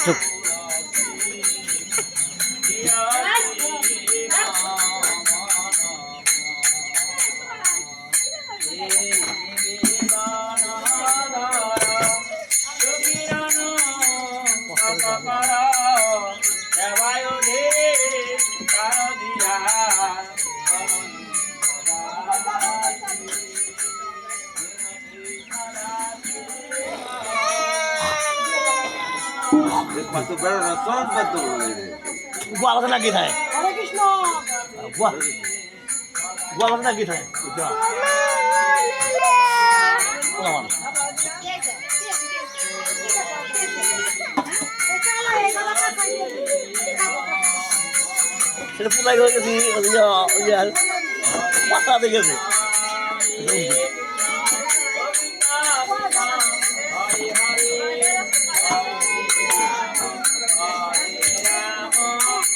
চুপ Batu baru nonton batu ini. gua alat lagi થાય હરે Krishna gua alat lagi થાય lawan সেটা পুরাই হয়ে গেছি পাতা দেখে গেছে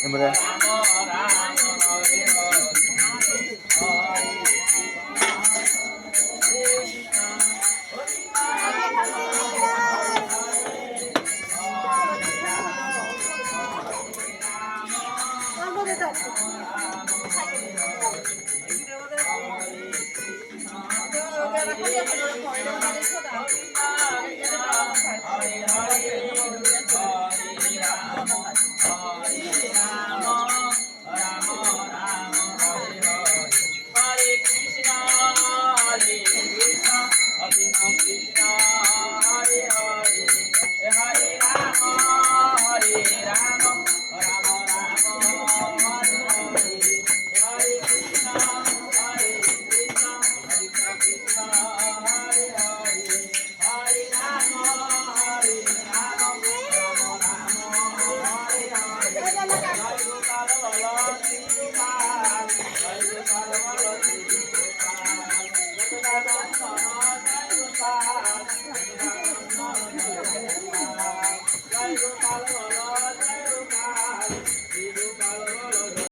এবারে Bye.